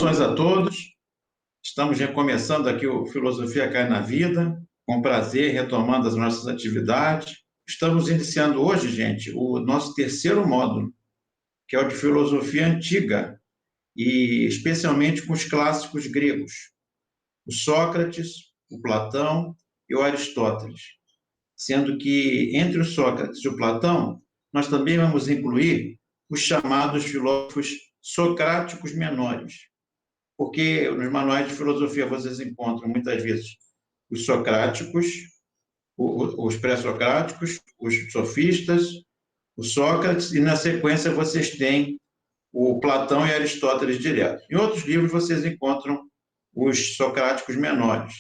Saudações a todos. Estamos recomeçando aqui o Filosofia Cai na Vida, com prazer, retomando as nossas atividades. Estamos iniciando hoje, gente, o nosso terceiro módulo, que é o de filosofia antiga, e especialmente com os clássicos gregos, o Sócrates, o Platão e o Aristóteles. Sendo que entre o Sócrates e o Platão, nós também vamos incluir os chamados filósofos socráticos menores, porque nos manuais de filosofia vocês encontram muitas vezes os socráticos, os pré-socráticos, os sofistas, o Sócrates, e na sequência vocês têm o Platão e Aristóteles direto. Em outros livros vocês encontram os socráticos menores,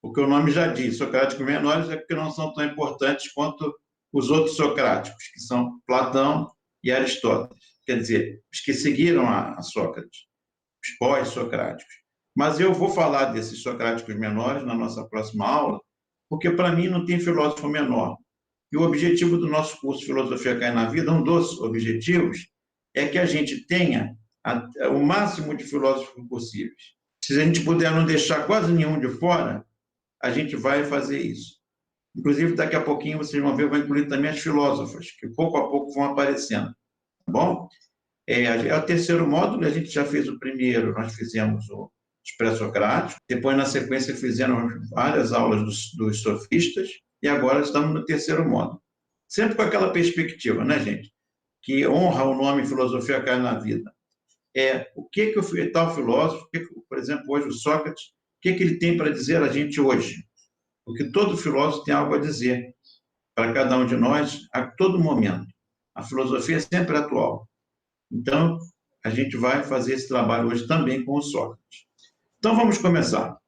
porque o nome já diz, socráticos menores é porque não são tão importantes quanto os outros socráticos, que são Platão e Aristóteles, quer dizer, os que seguiram a Sócrates, os pós-socráticos. Mas eu vou falar desses socráticos menores na nossa próxima aula, porque para mim não tem filósofo menor. E o objetivo do nosso curso Filosofia Cai na Vida, um dos objetivos, é que a gente tenha o máximo de filósofos possíveis. Se a gente puder não deixar quase nenhum de fora, a gente vai fazer isso. Inclusive, daqui a pouquinho vocês vão ver, eu vou incluir também as filósofas, que pouco a pouco vão aparecendo. Tá bom? É o terceiro módulo, a gente já fez o primeiro, nós fizemos os pré-socráticos, depois, na sequência, fizemos várias aulas dos sofistas, e agora estamos no terceiro módulo. Sempre com aquela perspectiva, né, gente? Que honra o nome Filosofia Cai na Vida. O que o tal filósofo, por exemplo, hoje o Sócrates, o que ele tem para dizer a gente hoje? Porque todo filósofo tem algo a dizer para cada um de nós a todo momento. A filosofia é sempre atual. Então, a gente vai fazer esse trabalho hoje também com o Sócrates. Então, vamos começar.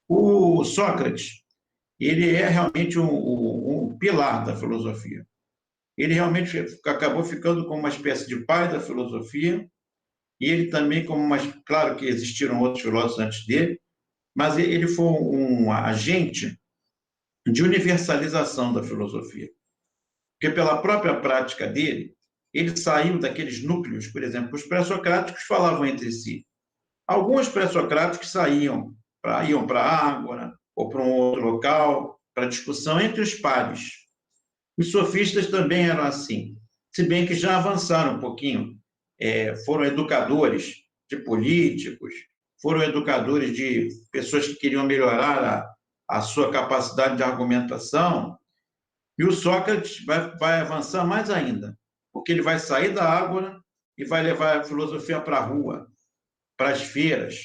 O Sócrates, ele é realmente um pilar da filosofia. Ele realmente acabou ficando como uma espécie de pai da filosofia, e ele também como claro que existiram outros filósofos antes dele, mas ele foi um agente de universalização da filosofia. Porque pela própria prática dele, ele saiu daqueles núcleos, por exemplo, os pré-socráticos falavam entre si. Alguns pré-socráticos iam para a Ágora ou para um outro local, para discussão entre os pares. Os sofistas também eram assim, se bem que já avançaram um pouquinho. Foram educadores de políticos, foram educadores de pessoas que queriam melhorar a sua capacidade de argumentação. E o Sócrates vai avançar mais ainda, porque ele vai sair da Ágora e vai levar a filosofia para a rua, para as feiras,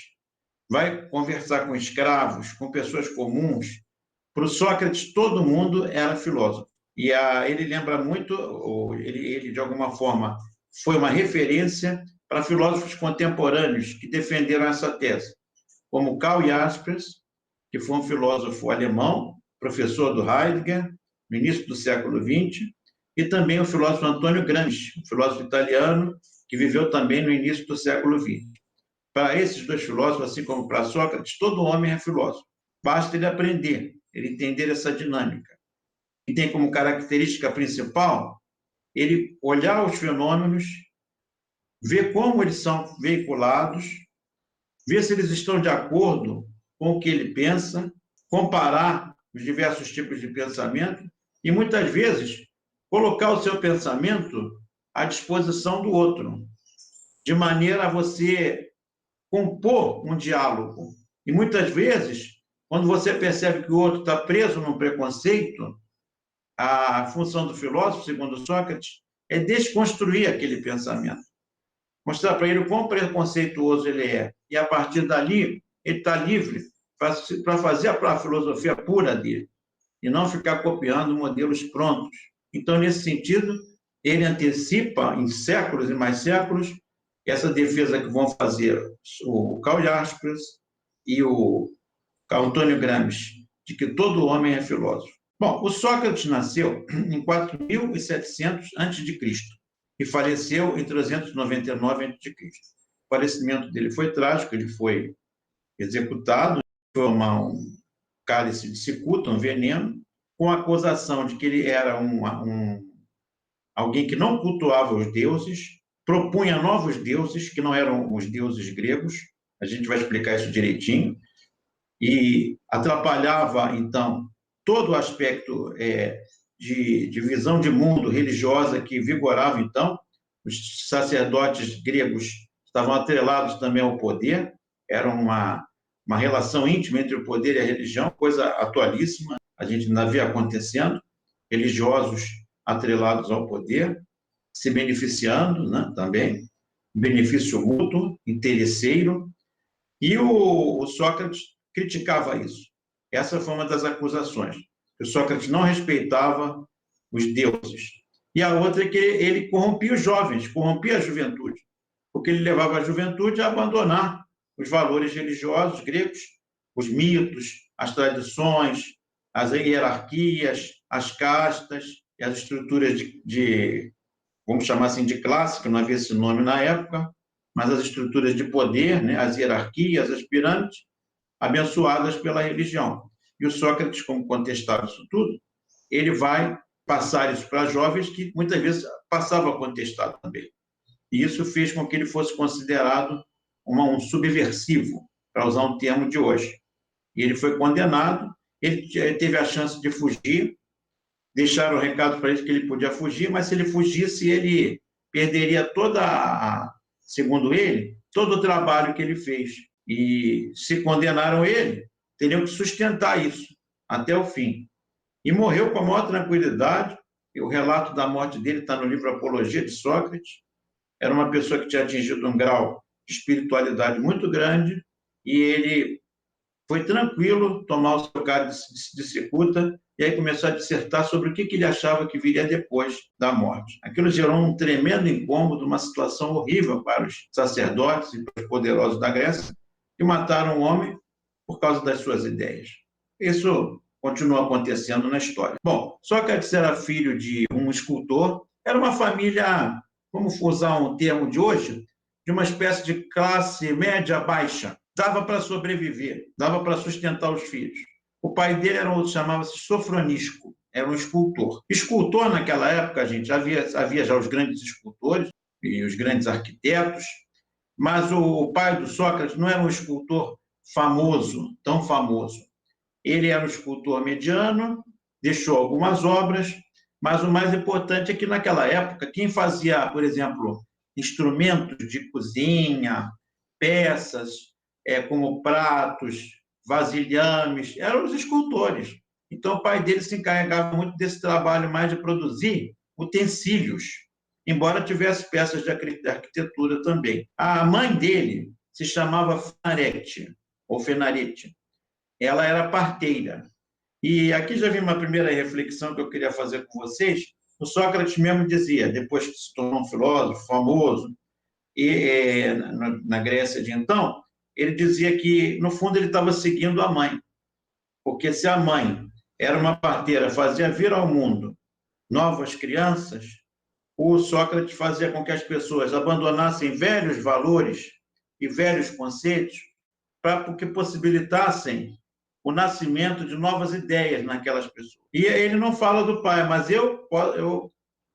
vai conversar com escravos, com pessoas comuns. Para o Sócrates, todo mundo era filósofo. E ele lembra muito, ele de alguma forma foi uma referência para filósofos contemporâneos que defenderam essa tese, como Karl Jaspers, que foi um filósofo alemão, professor do Heidegger, no início do século XX, e também o filósofo Antônio Gramsci, um filósofo italiano que viveu também no início do século XX. Para esses dois filósofos, assim como para Sócrates, todo homem é filósofo. Basta ele aprender, ele entender essa dinâmica. E tem como característica principal ele olhar os fenômenos, ver como eles são veiculados, ver se eles estão de acordo com o que ele pensa, comparar os diversos tipos de pensamento e, muitas vezes, colocar o seu pensamento à disposição do outro, de maneira a você compor um diálogo. E, muitas vezes, quando você percebe que o outro está preso num preconceito, a função do filósofo, segundo Sócrates, é desconstruir aquele pensamento. Mostrar para ele o quão preconceituoso ele é. E, a partir dali, ele está livre para fazer a filosofia pura dele e não ficar copiando modelos prontos. Então, nesse sentido, ele antecipa em séculos e mais séculos essa defesa que vão fazer o Karl Jaspers e o Antônio Gramsci, de que todo homem é filósofo. Bom, o Sócrates nasceu em 4700 a.C. e faleceu em 399 a.C. O falecimento dele foi trágico, ele foi executado, tomar um cálice de cicuta, um veneno, com a acusação de que ele era alguém que não cultuava os deuses, propunha novos deuses, que não eram os deuses gregos, a gente vai explicar isso direitinho, e atrapalhava, então, todo o aspecto de visão de mundo religiosa que vigorava, então. Os sacerdotes gregos estavam atrelados também ao poder, era uma relação íntima entre o poder e a religião, coisa atualíssima, a gente ainda vê acontecendo, religiosos atrelados ao poder, se beneficiando, né, também, benefício mútuo, interesseiro, e o Sócrates criticava isso. Essa foi uma das acusações. O Sócrates não respeitava os deuses. E a outra é que ele corrompia os jovens, corrompia a juventude, porque ele levava a juventude a abandonar os valores religiosos gregos, os mitos, as tradições, as hierarquias, as castas e as estruturas vamos chamar assim, de classe, que não havia esse nome na época, mas as estruturas de poder, né, as hierarquias, as pirâmides, abençoadas pela religião. E o Sócrates, como contestava isso tudo, ele vai passar isso para jovens que muitas vezes passavam a contestar também. E isso fez com que ele fosse considerado um subversivo, para usar um termo de hoje. E ele foi condenado, ele teve a chance de fugir, deixaram o recado para ele que ele podia fugir, mas se ele fugisse, ele perderia segundo ele, todo o trabalho que ele fez. E se condenaram ele, teriam que sustentar isso até o fim. E morreu com a maior tranquilidade, e o relato da morte dele está no livro Apologia de Sócrates. Era uma pessoa que tinha atingido um grau de espiritualidade muito grande, e ele foi tranquilo tomar o seu cálice de cicuta, e aí começou a dissertar sobre o que ele achava que viria depois da morte. Aquilo gerou um tremendo incômodo, uma situação horrível para os sacerdotes e para os poderosos da Grécia, que mataram um homem por causa das suas ideias. Isso continua acontecendo na história. Bom, Sócrates era filho de um escultor, era uma família, vamos usar um termo de hoje, de uma espécie de classe média-baixa. Dava para sobreviver, dava para sustentar os filhos. O pai dele chamava-se Sofronisco, era um escultor. Escultor, naquela época, gente, havia já os grandes escultores e os grandes arquitetos, mas o pai do Sócrates não era um escultor famoso, tão famoso. Ele era um escultor mediano, deixou algumas obras, mas o mais importante é que, naquela época, quem fazia, por exemplo, instrumentos de cozinha, peças, como pratos, vasilhames, eram os escultores. Então, o pai dele se encarregava muito desse trabalho mais de produzir utensílios, embora tivesse peças de arquitetura também. A mãe dele se chamava Fenarete, ou Fenarete. Ela era parteira. E aqui já vi uma primeira reflexão que eu queria fazer com vocês. O Sócrates mesmo dizia, depois que se tornou um filósofo famoso, na Grécia de então, ele dizia que, no fundo, ele estava seguindo a mãe. Porque se a mãe era uma parteira, fazia vir ao mundo novas crianças, o Sócrates fazia com que as pessoas abandonassem velhos valores e velhos conceitos para que possibilitassem o nascimento de novas ideias naquelas pessoas. E ele não fala do pai, mas eu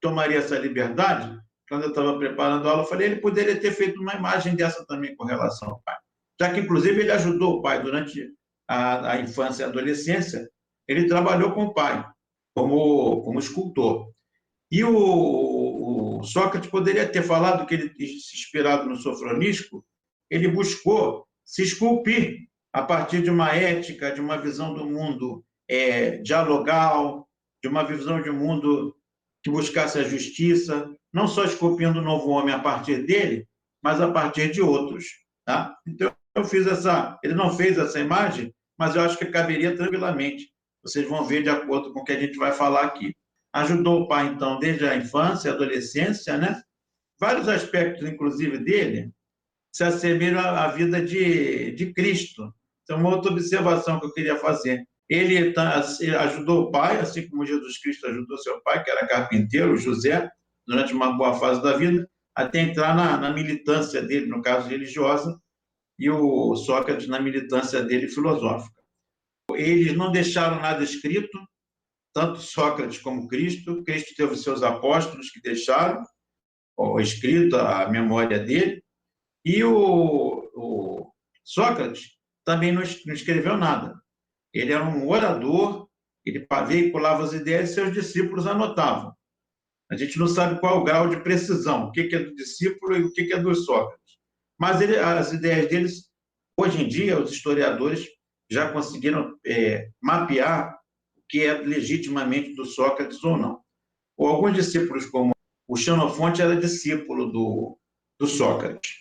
tomaria essa liberdade. Quando eu estava preparando a aula, eu falei, ele poderia ter feito uma imagem dessa também com relação ao pai. Já que, inclusive, ele ajudou o pai durante a infância e a adolescência, ele trabalhou com o pai como escultor. E o Sócrates poderia ter falado que ele, se inspirado no Sofronisco, ele buscou se esculpir a partir de uma ética, de uma visão do mundo dialogal, de uma visão de um mundo que buscasse a justiça, não só esculpindo o novo homem a partir dele, mas a partir de outros. Tá? Então, eu fiz ele não fez essa imagem, mas eu acho que caberia tranquilamente. Vocês vão ver de acordo com o que a gente vai falar aqui. Ajudou o pai, então, desde a infância, a adolescência, né? Vários aspectos, inclusive, dele se assemelham à vida de Cristo. Então, uma outra observação que eu queria fazer. Ele ajudou o pai, assim como Jesus Cristo ajudou seu pai, que era carpinteiro, José, durante uma boa fase da vida, até entrar na militância dele, no caso religiosa, e o Sócrates na militância dele filosófica. Eles não deixaram nada escrito, tanto Sócrates como Cristo. Cristo teve seus apóstolos que deixaram escrito a memória dele, e o Sócrates também não escreveu nada. Ele era um orador, ele veiculava as ideias e seus discípulos anotavam. A gente não sabe qual é o grau de precisão, o que é do discípulo e o que é do Sócrates. Mas as ideias deles, hoje em dia, os historiadores já conseguiram mapear o que é legitimamente do Sócrates ou não. Ou alguns discípulos, como o Xenofonte, era discípulo do Sócrates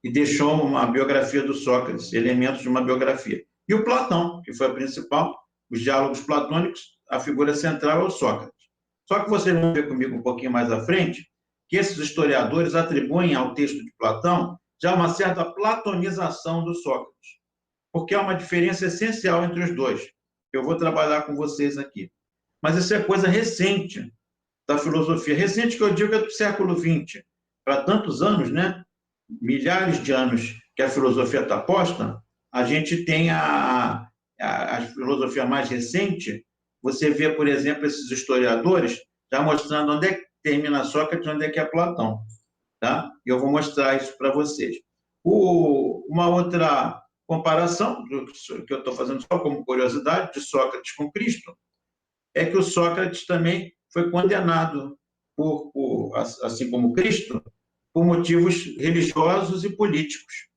e deixou uma biografia do Sócrates, elementos de uma biografia. E o Platão, que foi a principal, os diálogos platônicos, a figura central é o Sócrates. Só que vocês vão ver comigo um pouquinho mais à frente que esses historiadores atribuem ao texto de Platão já uma certa platonização do Sócrates, porque há uma diferença essencial entre os dois. Eu vou trabalhar com vocês aqui. Mas isso é coisa recente da filosofia. Recente que eu digo é do século XX. Para tantos anos, né? Milhares de anos que a filosofia está posta, a gente tem a filosofia mais recente. Você vê, por exemplo, esses historiadores já mostrando onde é que termina Sócrates e onde é que é Platão. Tá? E eu vou mostrar isso para vocês. Uma outra comparação, que eu estou fazendo só como curiosidade, de Sócrates com Cristo, é que o Sócrates também foi condenado, assim como Cristo, por motivos religiosos e políticos,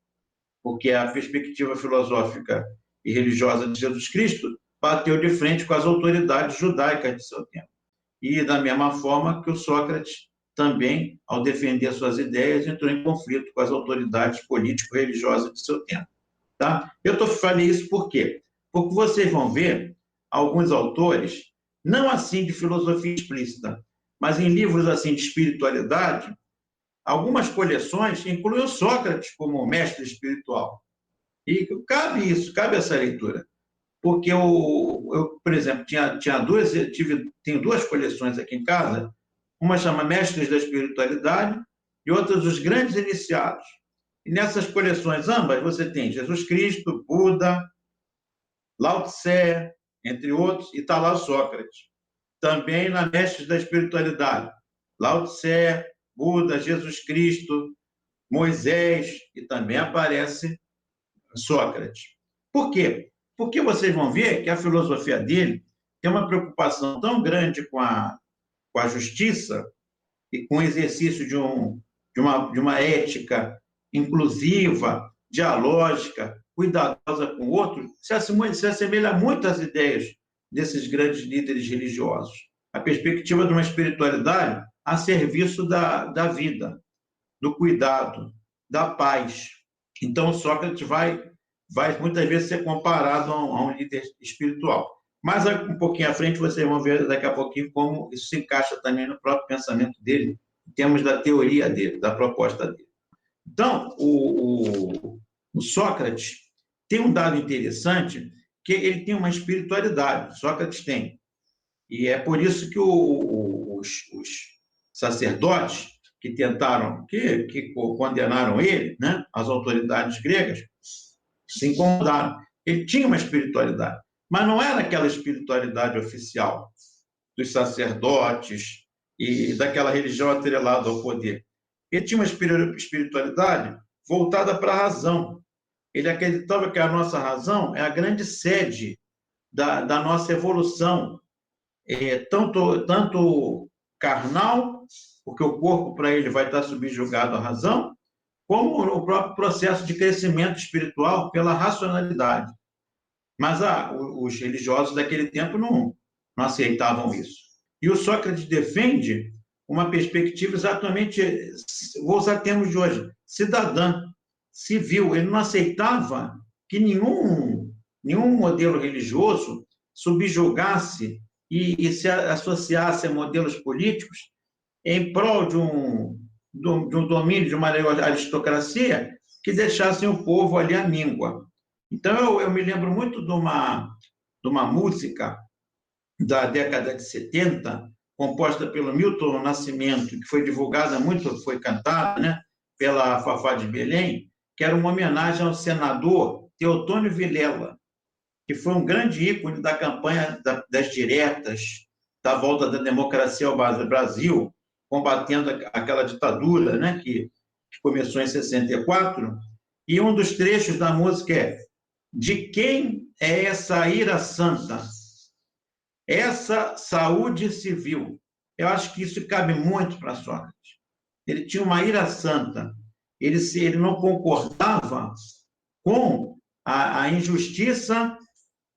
porque a perspectiva filosófica e religiosa de Jesus Cristo bateu de frente com as autoridades judaicas de seu tempo. E da mesma forma que o Sócrates também, ao defender suas ideias, entrou em conflito com as autoridades político-religiosas de seu tempo. Tá? Falei isso por quê? Porque vocês vão ver alguns autores, não assim de filosofia explícita, mas em livros assim de espiritualidade, algumas coleções incluem o Sócrates como mestre espiritual. E cabe essa leitura. Porque eu por exemplo, tenho duas coleções aqui em casa, uma chama Mestres da Espiritualidade e outras Os Grandes Iniciados. E nessas coleções, ambas, você tem Jesus Cristo, Buda, Lao Tse, entre outros, e está lá o Sócrates. Também na Mestres da Espiritualidade, Lao Tse, Buda, Jesus Cristo, Moisés, e também aparece Sócrates. Por quê? Porque vocês vão ver que a filosofia dele tem uma preocupação tão grande com a justiça e com o exercício de uma ética inclusiva, dialógica, cuidadosa com o outro, se assemelha muito às ideias desses grandes líderes religiosos. A perspectiva de uma espiritualidade a serviço da vida, do cuidado, da paz. Então, Sócrates vai muitas vezes ser comparado a um líder espiritual. Mas um pouquinho à frente, vocês vão ver daqui a pouquinho como isso se encaixa também no próprio pensamento dele, em termos da teoria dele, da proposta dele. Então, o Sócrates tem um dado interessante, que ele tem uma espiritualidade, Sócrates tem. E é por isso que os sacerdotes que tentaram, que condenaram ele, né, as autoridades gregas, se incomodaram. Ele tinha uma espiritualidade, mas não era aquela espiritualidade oficial dos sacerdotes e daquela religião atrelada ao poder. Ele tinha uma espiritualidade voltada para a razão. Ele acreditava que a nossa razão é a grande sede da nossa evolução, tanto carnal, porque o corpo para ele vai estar subjugado à razão, como o próprio processo de crescimento espiritual pela racionalidade. Mas os religiosos daquele tempo não aceitavam isso. E o Sócrates defende uma perspectiva exatamente, vou usar termos de hoje, cidadã, civil. Ele não aceitava que nenhum modelo religioso subjugasse e se associasse a modelos políticos em prol de um domínio, de uma aristocracia que deixassem o povo ali à míngua. Então, eu me lembro muito de uma música da década de 70, composta pelo Milton Nascimento, que foi divulgada muito, foi cantada, né, pela Fafá de Belém, que era uma homenagem ao senador Teotônio Vilela, que foi um grande ícone da campanha das diretas, da volta da democracia ao Brasil, combatendo aquela ditadura, né, que começou em 64, E um dos trechos da música é: de quem é essa ira santa? Essa saúde civil. Eu acho que isso cabe muito para Sócrates. Ele tinha uma ira santa. Ele não concordava com a injustiça,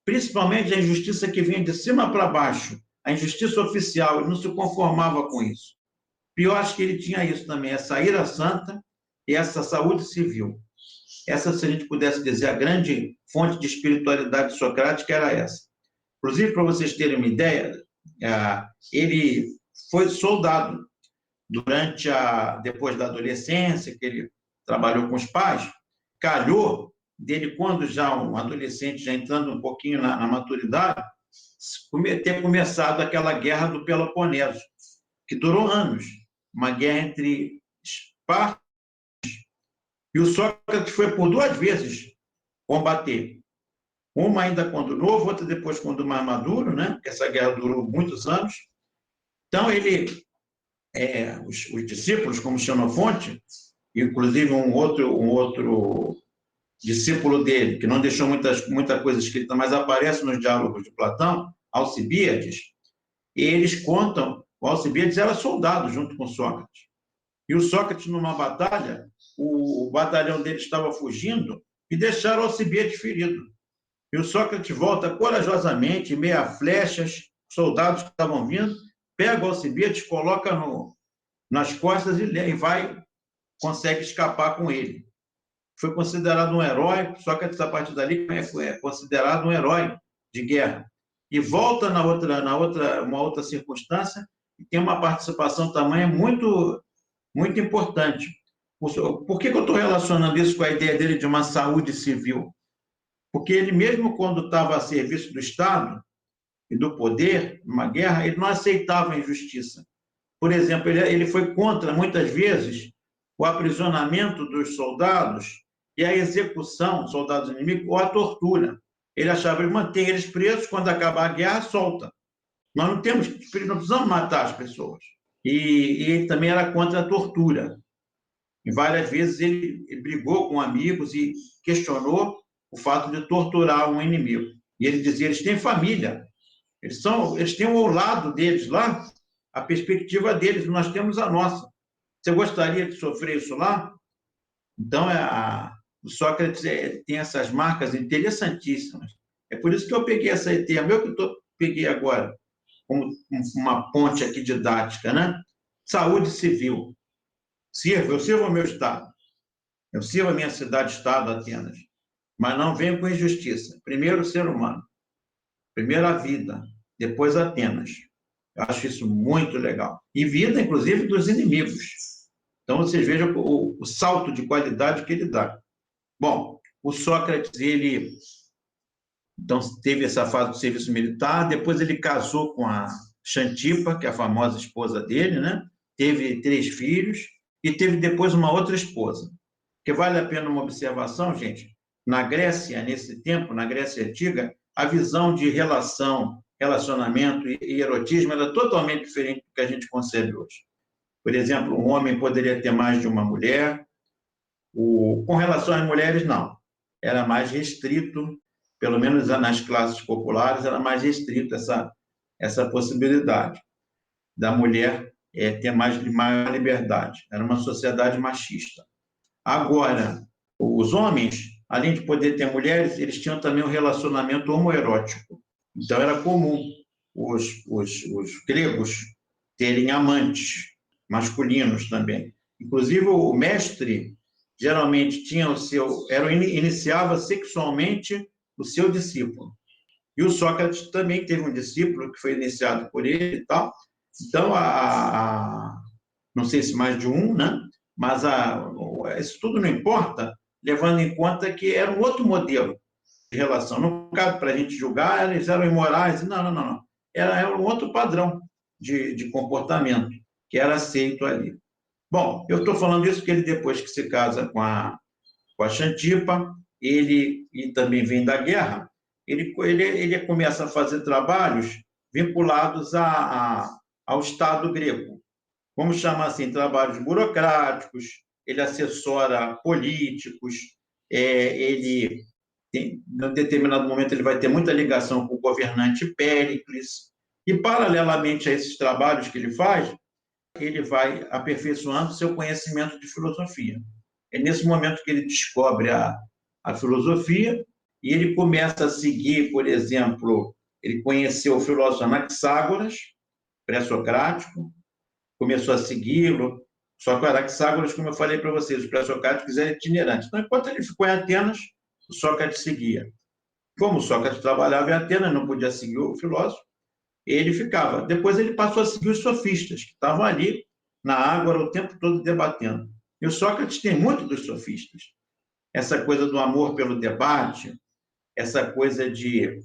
principalmente a injustiça que vinha de cima para baixo, a injustiça oficial. Ele não se conformava com isso. Pior, acho que ele tinha isso também, essa ira santa e essa saúde civil. Essa, se a gente pudesse dizer, a grande fonte de espiritualidade socrática era essa. Inclusive, para vocês terem uma ideia, ele foi soldado depois da adolescência, que ele trabalhou com os pais, calhou dele, quando já um adolescente, já entrando um pouquinho na maturidade, ter começado aquela guerra do Peloponeso, que durou anos, uma guerra entre Esparta e o Sócrates foi por 2 vezes combater. Uma ainda quando novo, outra depois quando mais maduro, né? Essa guerra durou muitos anos. Então, os discípulos, como Xenofonte, inclusive um outro discípulo dele, que não deixou muita coisa escrita, mas aparece nos diálogos de Platão, Alcibíades, eles contam, o Alcibíades era soldado junto com Sócrates. E o Sócrates, numa batalha, o batalhão dele estava fugindo e deixaram o Alcibíades ferido. E o Sócrates volta corajosamente, meio a flechas, soldados que estavam vindo, pega o Alcibíades, coloca nas costas e consegue escapar com ele. Foi considerado um herói, Sócrates, a partir dali, é considerado um herói de guerra. E volta uma outra circunstância, e tem uma participação também muito, muito importante. Por que eu estou relacionando isso com a ideia dele de uma saúde civil? Porque ele, mesmo quando estava a serviço do Estado e do poder, numa guerra, ele não aceitava a injustiça. Por exemplo, ele foi contra, muitas vezes, o aprisionamento dos soldados e a execução dos soldados inimigos ou a tortura. Ele achava que manter eles presos, quando acabar a guerra, solta. Nós não precisamos matar as pessoas. E ele também era contra a tortura. E várias vezes ele brigou com amigos e questionou o fato de torturar um inimigo. E ele dizia: eles têm família, eles têm o lado deles lá, a perspectiva deles, nós temos a nossa. Você gostaria de sofrer isso lá? Então, o Sócrates tem essas marcas interessantíssimas. É por isso que eu peguei essa ideia, que eu peguei agora, como uma ponte aqui didática, né? Saúde civil. Eu sirvo ao meu Estado, eu sirvo a minha cidade-estado, Atenas, mas não venho com injustiça. Primeiro o ser humano, primeiro a vida, depois Atenas. Eu acho isso muito legal. E vida, inclusive, dos inimigos. Então, vocês vejam o salto de qualidade que ele dá. Bom, o Sócrates, ele então, teve essa fase do serviço militar, depois ele casou com a Xantipa, que é a famosa esposa dele, né? Teve 3 filhos e teve depois uma outra esposa. Que vale a pena uma observação, gente. Na Grécia, nesse tempo, na Grécia Antiga, a visão de relacionamento e erotismo era totalmente diferente do que a gente concebe hoje. Por exemplo, um homem poderia ter mais de uma mulher. Com relação às mulheres, não. Era mais restrito, pelo menos nas classes populares, era mais restrito essa possibilidade da mulher ter maior liberdade. Era uma sociedade machista. Agora, os homens, além de poder ter mulheres, eles tinham também um relacionamento homoerótico. Então, era comum os gregos terem amantes masculinos também. Inclusive, o mestre geralmente iniciava sexualmente o seu discípulo. E o Sócrates também teve um discípulo que foi iniciado por ele e tal. Então, não sei se mais de um, né? Mas isso tudo não importa, levando em conta que era um outro modelo de relação. Não cabe para a gente julgar, eles eram imorais. Não. Era um outro padrão de comportamento que era aceito ali. Bom, eu estou falando isso porque ele, depois que se casa com a Xantipa, e também vem da guerra, ele começa a fazer trabalhos vinculados ao Estado grego. Vamos chamar assim, trabalhos burocráticos, ele assessora políticos, ele, em um determinado momento, ele vai ter muita ligação com o governante Péricles, e, paralelamente a esses trabalhos que ele faz, ele vai aperfeiçoando seu conhecimento de filosofia. É nesse momento que ele descobre a filosofia e ele começa a seguir, por exemplo, ele conheceu o filósofo Anaxágoras, pré-socrático, começou a segui-lo, só que o Anaxágoras, como eu falei para vocês, os pré-socráticos eram itinerantes. Então, enquanto ele ficou em Atenas, o Sócrates seguia. Como o Sócrates trabalhava em Atenas, não podia seguir o filósofo, ele ficava. Depois ele passou a seguir os sofistas, que estavam ali na Ágora o tempo todo debatendo. E o Sócrates tem muito dos sofistas. Essa coisa do amor pelo debate, essa coisa de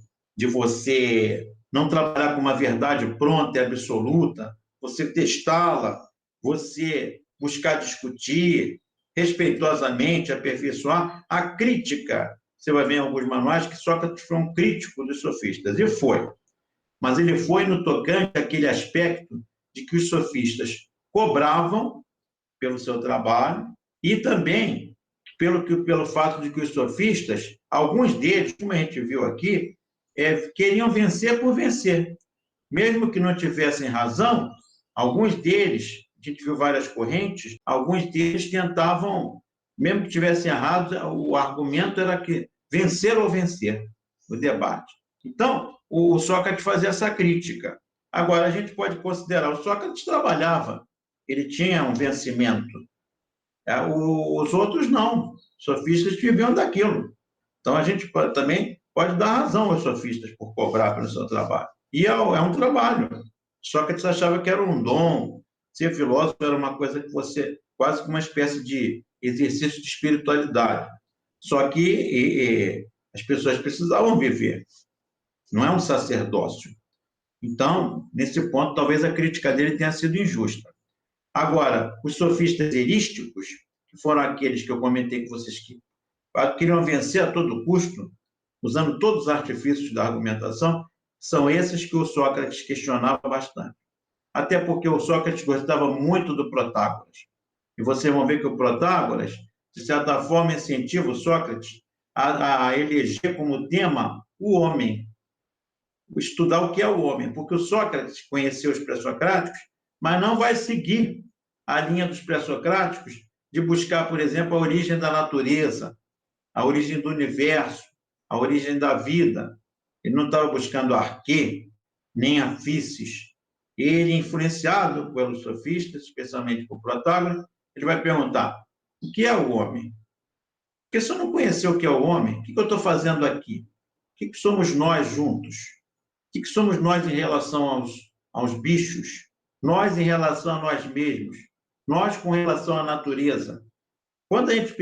você não trabalhar com uma verdade pronta e absoluta, você testá-la, você buscar discutir respeitosamente, aperfeiçoar. A crítica, você vai ver em alguns manuais que Sócrates foi um crítico dos sofistas, e foi. Mas ele foi no tocante àquele aspecto de que os sofistas cobravam pelo seu trabalho e também pelo fato de que os sofistas, alguns deles, como a gente viu aqui, queriam vencer por vencer. Mesmo que não tivessem razão, alguns deles, a gente viu várias correntes, alguns deles tentavam, mesmo que tivessem errado, o argumento era que vencer ou vencer o debate. Então, o Sócrates fazia essa crítica. Agora, a gente pode considerar, o Sócrates trabalhava, ele tinha um vencimento. Os outros não, os sofistas viviam daquilo. Então, a gente também pode dar razão aos sofistas por cobrar pelo seu trabalho. E é um trabalho. Sócrates achava que era um dom, ser filósofo era uma coisa que você, quase como uma espécie de exercício de espiritualidade. Só que as pessoas precisavam viver, não é um sacerdócio. Então, nesse ponto, talvez a crítica dele tenha sido injusta. Agora, os sofistas erísticos, que foram aqueles que eu comentei com vocês que queriam vencer a todo custo, usando todos os artifícios da argumentação, são esses que o Sócrates questionava bastante. Até porque o Sócrates gostava muito do Protágoras. E vocês vão ver que o Protágoras, de certa forma, incentiva o Sócrates a eleger como tema o homem, estudar o que é o homem, porque o Sócrates conheceu os pré-socráticos, mas não vai seguir a linha dos pré-socráticos de buscar, por exemplo, a origem da natureza, a origem do universo, a origem da vida. Ele não estava buscando arquê, nem a físis. Ele, influenciado pelos sofistas, especialmente por Protágoras, ele vai perguntar: o que é o homem? Porque se eu não conhecer o que é o homem, o que eu estou fazendo aqui? O que somos nós juntos? O que somos nós em relação aos bichos? Nós em relação a nós mesmos? Nós com relação à natureza? Quando a gente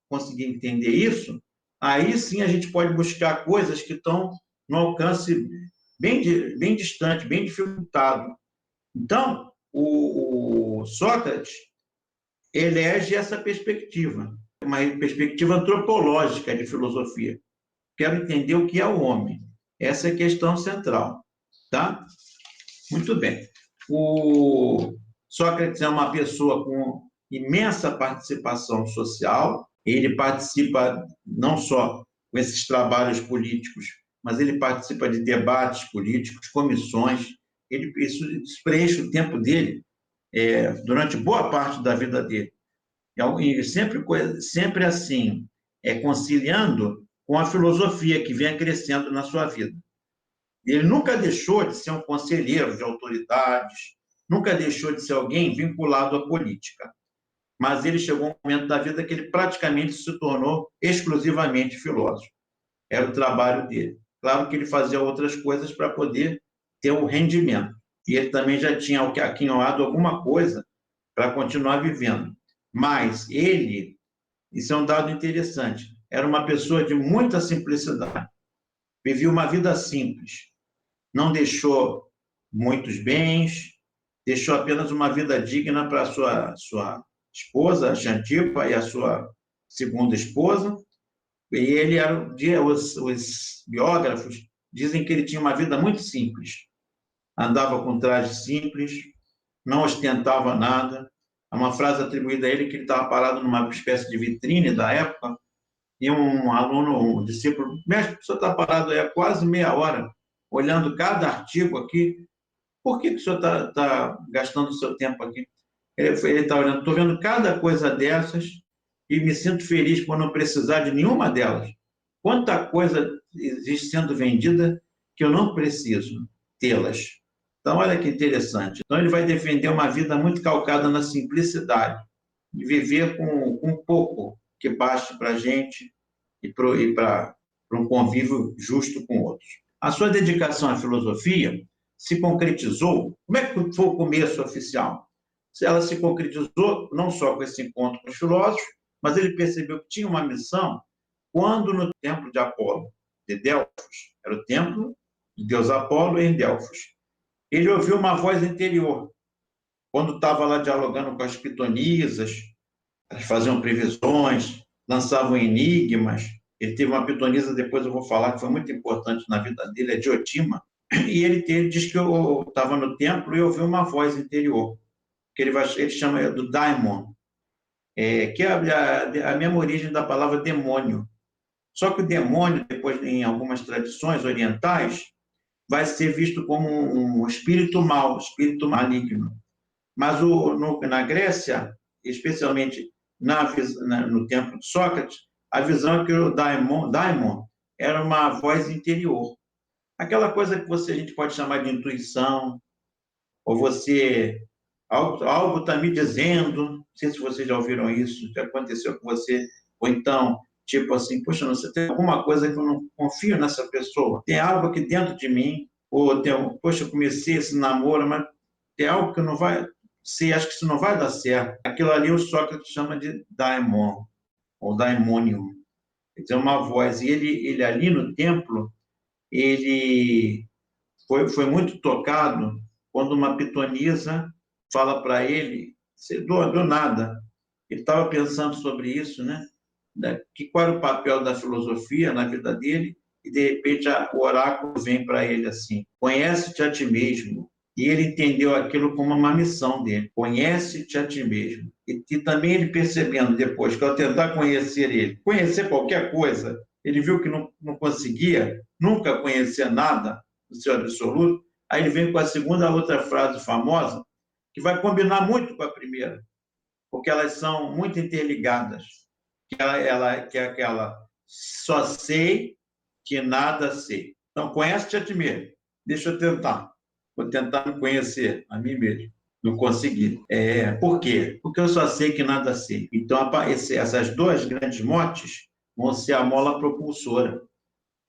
conseguir entender isso, aí sim a gente pode buscar coisas que estão no alcance bem distante, bem dificultado. Então, o Sócrates elege essa perspectiva, uma perspectiva antropológica de filosofia. Quero entender o que é o homem. Essa é a questão central. Tá? Muito bem. O Sócrates é uma pessoa com imensa participação social. Ele participa não só com esses trabalhos políticos, mas ele participa de debates políticos, comissões. Isso preenche o tempo dele durante boa parte da vida dele. E sempre assim, conciliando com a filosofia que vem crescendo na sua vida. Ele nunca deixou de ser um conselheiro de autoridades, nunca deixou de ser alguém vinculado à política. Mas ele chegou a um momento da vida que ele praticamente se tornou exclusivamente filósofo. Era o trabalho dele. Claro que ele fazia outras coisas para poder ter o rendimento. E ele também já tinha aquinhoado alguma coisa para continuar vivendo. Mas ele, isso é um dado interessante, era uma pessoa de muita simplicidade. Vivia uma vida simples. Não deixou muitos bens, deixou apenas uma vida digna para a sua esposa, Xantipa, e a sua segunda esposa. E ele era, os biógrafos dizem que ele tinha uma vida muito simples. Andava com traje simples, não ostentava nada. Há uma frase atribuída a ele que ele estava parado numa espécie de vitrine da época, e um aluno, um discípulo, mestre, o senhor está parado aí há quase meia hora, olhando cada artigo aqui, por que o senhor está gastando o seu tempo aqui? Ele está olhando, estou vendo cada coisa dessas e me sinto feliz por não precisar de nenhuma delas. Quanta coisa existe sendo vendida que eu não preciso tê-las. Então, olha que interessante. Então, ele vai defender uma vida muito calcada na simplicidade, de viver com pouco que baste para a gente e para um convívio justo com outros. A sua dedicação à filosofia se concretizou. Como é que foi o começo oficial? Ela se concretizou não só com esse encontro com os filósofos, mas ele percebeu que tinha uma missão quando no templo de Apolo, de Delfos, era o templo de Deus Apolo em Delfos, ele ouviu uma voz interior, quando estava lá dialogando com as pitonisas, elas faziam previsões, lançavam enigmas. Ele teve uma pitonisa, depois eu vou falar, que foi muito importante na vida dele, a Diotima. E ele diz que eu estava no templo e ouvi uma voz interior, que ele chama do daimon, que é a mesma origem da palavra demônio. Só que o demônio, depois, em algumas tradições orientais, vai ser visto como um espírito mau, espírito maligno. Mas na Grécia, especialmente no templo de Sócrates, a visão é que o daimon era uma voz interior. Aquela coisa que a gente pode chamar de intuição, ou algo está me dizendo, não sei se vocês já ouviram isso, que aconteceu com você, ou então, tipo assim, poxa, você tem alguma coisa que eu não confio nessa pessoa, tem algo aqui dentro de mim, ou poxa, eu comecei esse namoro, mas tem algo que não vai, se acho que isso não vai dar certo. Aquilo ali o Sócrates chama de daimon, ou daimonium, quer dizer, uma voz. E ele ali no templo, ele foi muito tocado quando uma pitonisa fala para ele, do nada, ele estava pensando sobre isso, né? Qual era o papel da filosofia na vida dele, e de repente o oráculo vem para ele assim: conhece-te a ti mesmo. E ele entendeu aquilo como uma missão dele: conhece-te a ti mesmo. E também ele percebendo depois que ao tentar conhecer qualquer coisa, ele viu que não conseguia nunca conhecer nada do seu absoluto. Aí ele vem com a segunda outra frase famosa, que vai combinar muito com a primeira, porque elas são muito interligadas. Que é aquela: só sei que nada sei. Então, conhece-te a ti mesmo. Deixa eu tentar. Vou tentar me conhecer a mim mesmo. Não consegui. Por quê? Porque eu só sei que nada sei. Então, essas duas grandes motes vão ser a mola propulsora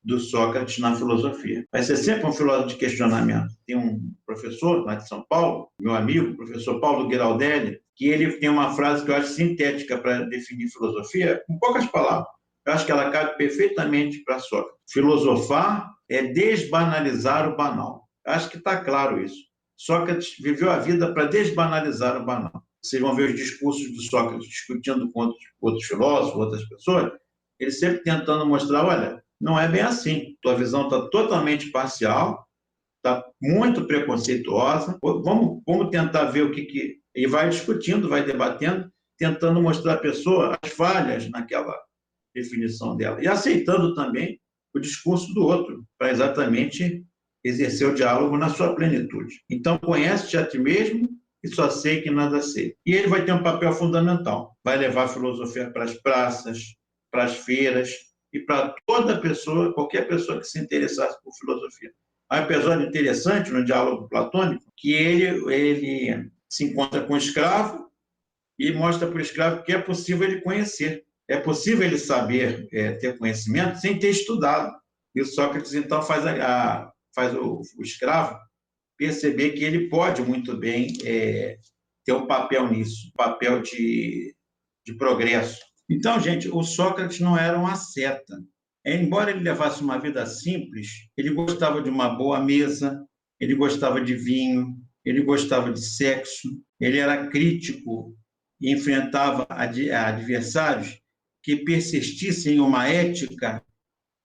do Sócrates na filosofia. Vai ser sempre um filósofo de questionamento. Tem um professor lá de São Paulo, meu amigo, o professor Paulo Guiraldelli, que ele tem uma frase que eu acho sintética para definir filosofia, com poucas palavras. Eu acho que ela cabe perfeitamente para Sócrates. Filosofar é desbanalizar o banal. Eu acho que está claro isso. Sócrates viveu a vida para desbanalizar o banal. Vocês vão ver os discursos do Sócrates discutindo com outros filósofos, outras pessoas, ele sempre tentando mostrar: olha, não é bem assim. Tua visão está totalmente parcial, está muito preconceituosa. Vamos tentar ver o que. E vai discutindo, vai debatendo, tentando mostrar à pessoa as falhas naquela definição dela. E aceitando também o discurso do outro, para exatamente exercer o diálogo na sua plenitude. Então, conhece-te a ti mesmo e só sei que nada sei. E ele vai ter um papel fundamental. Vai levar a filosofia para as praças, para as feiras, e para toda pessoa, qualquer pessoa que se interessasse por filosofia. Há um episódio interessante no diálogo platônico, que ele se encontra com um escravo e mostra para o escravo que é possível ele conhecer, é possível ele saber, ter conhecimento sem ter estudado. E o Sócrates, então, faz o escravo perceber que ele pode muito bem ter um papel nisso, um papel de progresso. Então, gente, o Sócrates não era um asceta. Embora ele levasse uma vida simples, ele gostava de uma boa mesa, ele gostava de vinho, ele gostava de sexo, ele era crítico e enfrentava adversários que persistissem em uma ética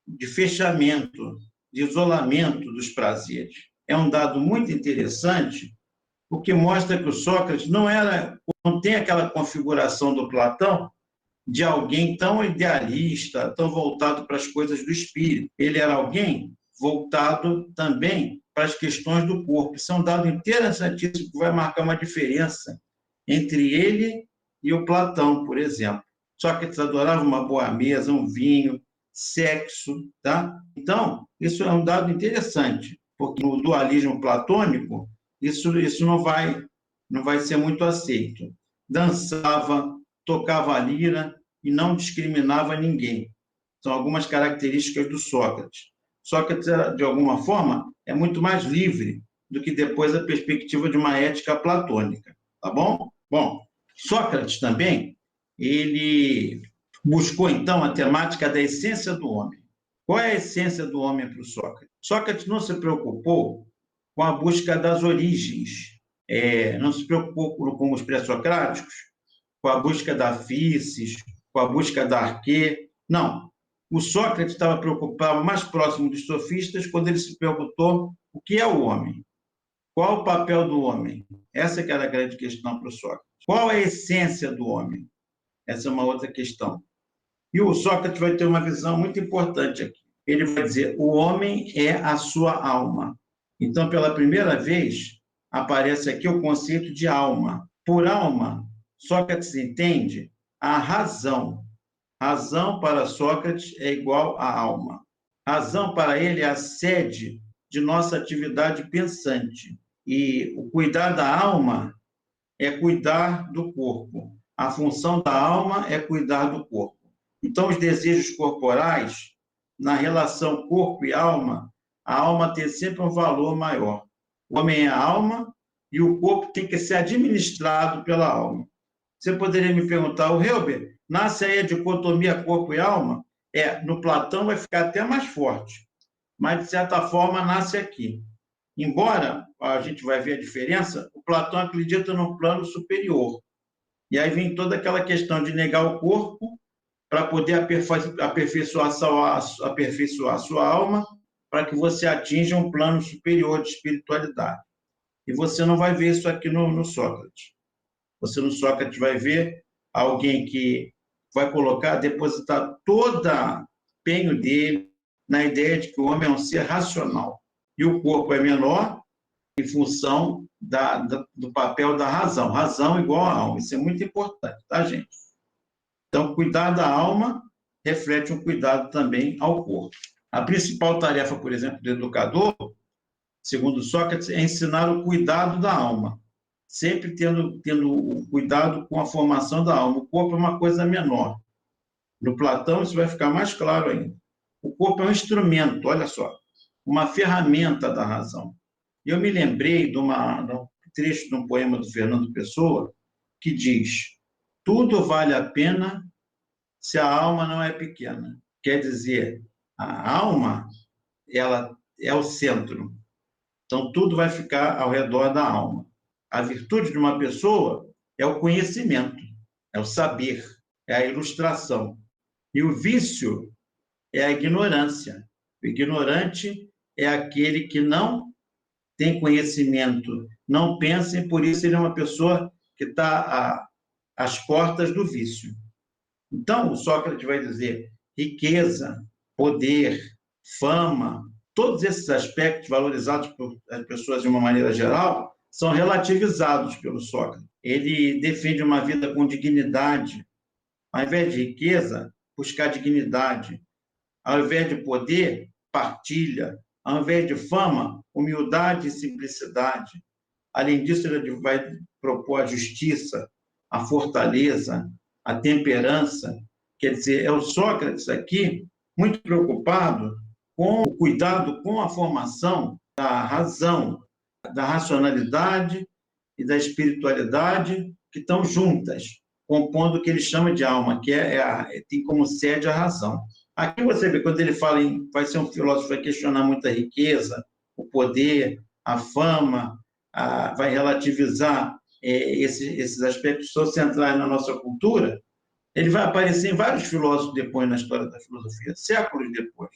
de fechamento, de isolamento dos prazeres. É um dado muito interessante, porque mostra que o Sócrates não tem aquela configuração do Platão, de alguém tão idealista, tão voltado para as coisas do espírito. Ele era alguém voltado também para as questões do corpo. Isso é um dado interessantíssimo que vai marcar uma diferença entre ele e o Platão, por exemplo. Sócrates adorava uma boa mesa, um vinho, sexo, tá? Então, isso é um dado interessante, porque no dualismo platônico, isso não vai ser muito aceito. Dançava, tocava a lira e não discriminava ninguém. São algumas características do Sócrates. Sócrates, de alguma forma, é muito mais livre do que depois a perspectiva de uma ética platônica, tá bom? Bom, Sócrates também, ele buscou, então, a temática da essência do homem. Qual é a essência do homem para o Sócrates? Sócrates não se preocupou com a busca das origens, não se preocupou com os pré-socráticos, com a busca da physis, com a busca da arquê. Não. O Sócrates estava preocupado mais próximo dos sofistas quando ele se perguntou o que é o homem. Qual o papel do homem? Essa que era a grande questão para o Sócrates. Qual é a essência do homem? Essa é uma outra questão. E o Sócrates vai ter uma visão muito importante aqui. Ele vai dizer: o homem é a sua alma. Então, pela primeira vez, aparece aqui o conceito de alma. Por alma, Sócrates entende a razão. Razão para Sócrates é igual a alma. Razão para ele é a sede de nossa atividade pensante. E o cuidar da alma é cuidar do corpo. A função da alma é cuidar do corpo. Então, os desejos corporais, na relação corpo e alma, a alma tem sempre um valor maior. O homem é a alma e o corpo tem que ser administrado pela alma. Você poderia me perguntar, o Hilbert, nasce aí a dicotomia corpo e alma? No Platão vai ficar até mais forte, mas, de certa forma, nasce aqui. Embora a gente vai ver a diferença, o Platão acredita no plano superior. E aí vem toda aquela questão de negar o corpo para poder aperfeiçoar a sua alma, para que você atinja um plano superior de espiritualidade. E você não vai ver isso aqui no Sócrates. Você no Sócrates vai ver alguém que vai depositar todo o empenho dele na ideia de que o homem é um ser racional. E o corpo é menor em função do papel da razão. Razão igual a alma. Isso é muito importante, tá, gente? Então, cuidar da alma reflete um cuidado também ao corpo. A principal tarefa, por exemplo, do educador, segundo Sócrates, é ensinar o cuidado da alma, sempre tendo o cuidado com a formação da alma. O corpo é uma coisa menor. No Platão, isso vai ficar mais claro ainda. O corpo é um instrumento, olha só, uma ferramenta da razão. Eu me lembrei de um trecho de um poema do Fernando Pessoa que diz: tudo vale a pena se a alma não é pequena. Quer dizer, a alma, ela é o centro. Então, tudo vai ficar ao redor da alma. A virtude de uma pessoa é o conhecimento, é o saber, é a ilustração. E o vício é a ignorância. O ignorante é aquele que não tem conhecimento, não pensa, e por isso ele é uma pessoa que está às portas do vício. Então, o Sócrates vai dizer: riqueza, poder, fama, todos esses aspectos valorizados por as pessoas de uma maneira geral são relativizados pelo Sócrates. Ele defende uma vida com dignidade. Ao invés de riqueza, buscar dignidade. Ao invés de poder, partilha. Ao invés de fama, humildade e simplicidade. Além disso, ele vai propor a justiça, a fortaleza, a temperança. Quer dizer, é o Sócrates aqui muito preocupado com o cuidado com a formação da razão, da racionalidade e da espiritualidade que estão juntas, compondo o que ele chama de alma, que tem como sede a razão. Aqui você vê, quando ele fala vai ser um filósofo, vai questionar muito a riqueza, o poder, a fama, vai relativizar esses aspectos que são centrais na nossa cultura. Ele vai aparecer em vários filósofos depois na história da filosofia, séculos depois.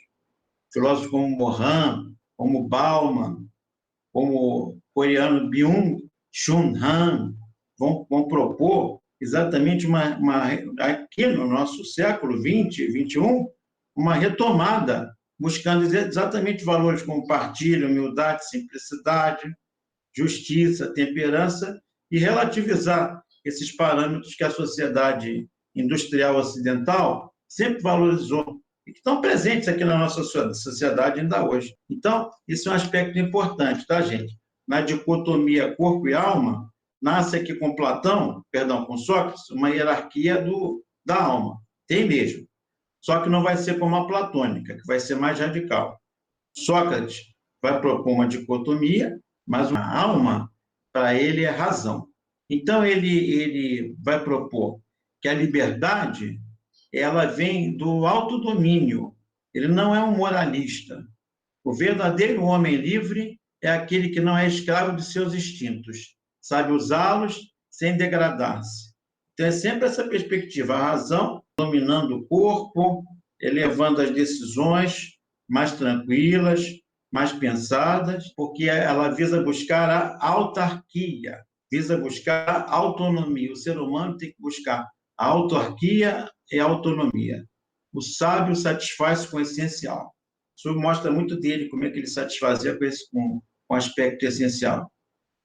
Filósofos como Mohan, como Bauman, como o coreano Byung-Chul Han, vão propor exatamente aqui no nosso século XX, XXI, uma retomada, buscando exatamente valores como partilha, humildade, simplicidade, justiça, temperança e relativizar esses parâmetros que a sociedade industrial ocidental sempre valorizou e que estão presentes aqui na nossa sociedade ainda hoje. Então, isso é um aspecto importante, tá, gente? Na dicotomia corpo e alma, nasce aqui com Platão, perdão, com Sócrates, uma hierarquia da alma. Tem mesmo. Só que não vai ser como a platônica, que vai ser mais radical. Sócrates vai propor uma dicotomia, mas a alma, para ele, é razão. Então, ele vai propor que a liberdade ela vem do autodomínio. Ele não é um moralista. O verdadeiro homem livre é aquele que não é escravo de seus instintos, sabe usá-los sem degradar-se. Então, é sempre essa perspectiva, a razão dominando o corpo, elevando as decisões mais tranquilas, mais pensadas, porque ela visa buscar a autarquia, visa buscar a autonomia. O ser humano tem que buscar a autarquia e a autonomia. O sábio satisfaz com o essencial. Isso mostra muito dele, como é que ele satisfazia com o aspecto essencial.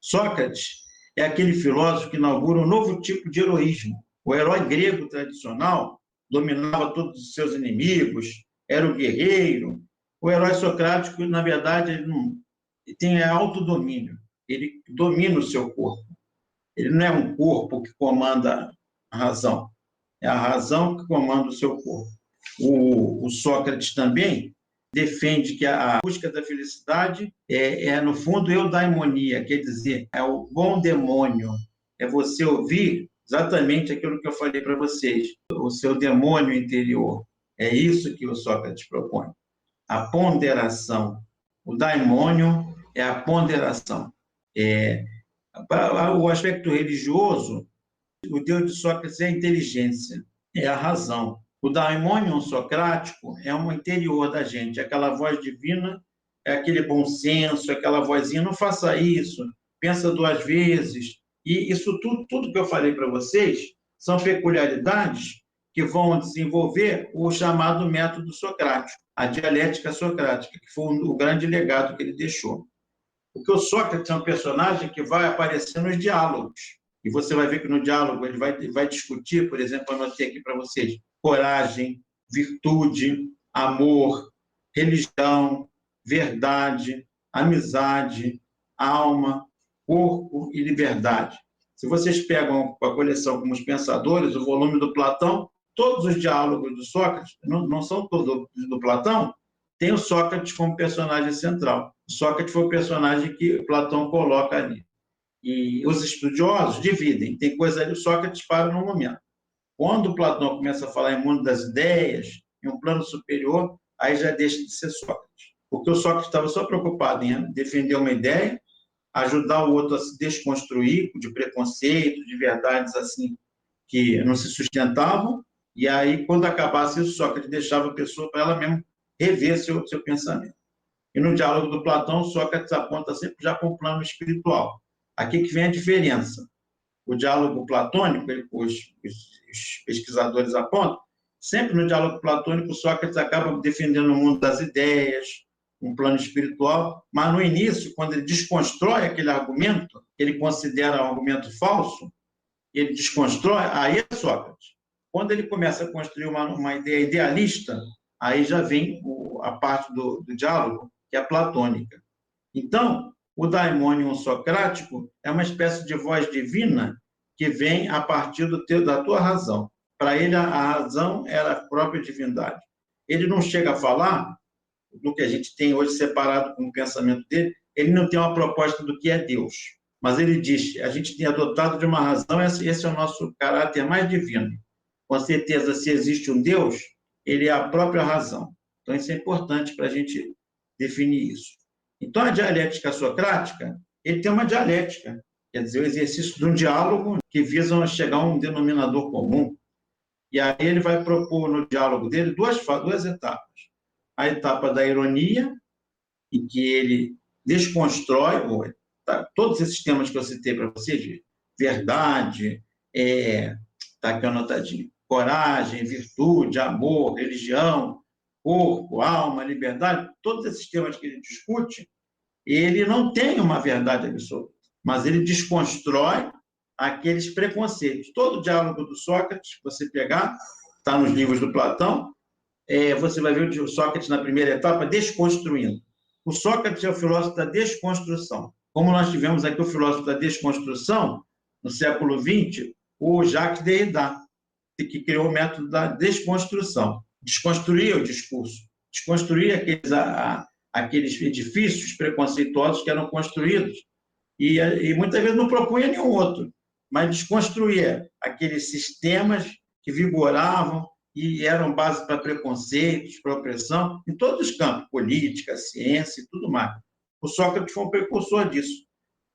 Sócrates é aquele filósofo que inaugura um novo tipo de heroísmo. O herói grego tradicional dominava todos os seus inimigos, era o guerreiro. O herói socrático, na verdade, ele tem autodomínio. Ele domina o seu corpo. Ele não é um corpo que comanda a razão. É a razão que comanda o seu corpo. O Sócrates também defende que a busca da felicidade no fundo, eudaimonia, quer dizer, é o bom demônio. É você ouvir exatamente aquilo que eu falei para vocês, o seu demônio interior. É isso que o Sócrates propõe. A ponderação. O daimônio é a ponderação. O aspecto religioso, o Deus de Sócrates é a inteligência, é a razão. O daimônio socrático é um interior da gente, aquela voz divina, é aquele bom senso, aquela vozinha, não faça isso, pensa duas vezes. E isso tudo que eu falei para vocês são peculiaridades que vão desenvolver o chamado método socrático, a dialética socrática, que foi o grande legado que ele deixou. Porque o Sócrates é um personagem que vai aparecer nos diálogos. E você vai ver que no diálogo ele vai discutir, por exemplo, eu anotei aqui para vocês, coragem, virtude, amor, religião, verdade, amizade, alma, corpo e liberdade. Se vocês pegam a coleção como os pensadores, o volume do Platão, todos os diálogos do Sócrates, não são todos do Platão, tem o Sócrates como personagem central. O Sócrates foi o personagem que Platão coloca ali. E os estudiosos dividem. Tem coisa ali, o Sócrates para no momento. Quando Platão começa a falar em mundo das ideias, em um plano superior, aí já deixa de ser Sócrates. Porque o Sócrates estava só preocupado em defender uma ideia, ajudar o outro a se desconstruir de preconceito, de verdades assim que não se sustentavam, e aí, quando acabasse isso, Sócrates deixava a pessoa para ela mesma rever seu pensamento. E no diálogo do Platão, Sócrates aponta sempre já para o plano espiritual. Aqui que vem a diferença. O diálogo platônico, os pesquisadores apontam, sempre no diálogo platônico, Sócrates acaba defendendo o mundo das ideias, um plano espiritual, mas no início, quando ele desconstrói aquele argumento, que ele considera um argumento falso, ele desconstrói, aí é Sócrates. Quando ele começa a construir uma ideia idealista, aí já vem a parte do diálogo, que é a platônica. Então, o daimônio socrático é uma espécie de voz divina que vem a partir da tua razão. Para ele, a razão era a própria divindade. Ele não chega a falar do que a gente tem hoje separado com o pensamento dele, ele não tem uma proposta do que é Deus. Mas ele diz, a gente tem adotado de uma razão, esse é o nosso caráter mais divino. Com certeza, se existe um Deus, ele é a própria razão. Então, isso é importante para a gente definir isso. Então, a dialética socrática, ele tem uma dialética, quer dizer, o exercício de um diálogo que visa chegar a um denominador comum. E aí ele vai propor no diálogo dele duas etapas. A etapa da ironia, em que ele desconstrói todos esses temas que eu citei para vocês, de verdade, Está aqui anotadinho: coragem, virtude, amor, religião, corpo, alma, liberdade, todos esses temas que ele discute, ele não tem uma verdade absoluta, mas ele desconstrói aqueles preconceitos. Todo o diálogo do Sócrates, você pegar, está nos livros do Platão, você vai ver o Sócrates na primeira etapa desconstruindo. O Sócrates é o filósofo da desconstrução. Como nós tivemos aqui o filósofo da desconstrução, no século XX, o Jacques Derrida, que criou o método da desconstrução. Desconstruía o discurso, desconstruía aqueles edifícios preconceituosos que eram construídos e muitas vezes não propunha nenhum outro, mas desconstruía aqueles sistemas que vigoravam e eram base para preconceitos, para opressão, em todos os campos, política, ciência e tudo mais. O Sócrates foi um precursor disso.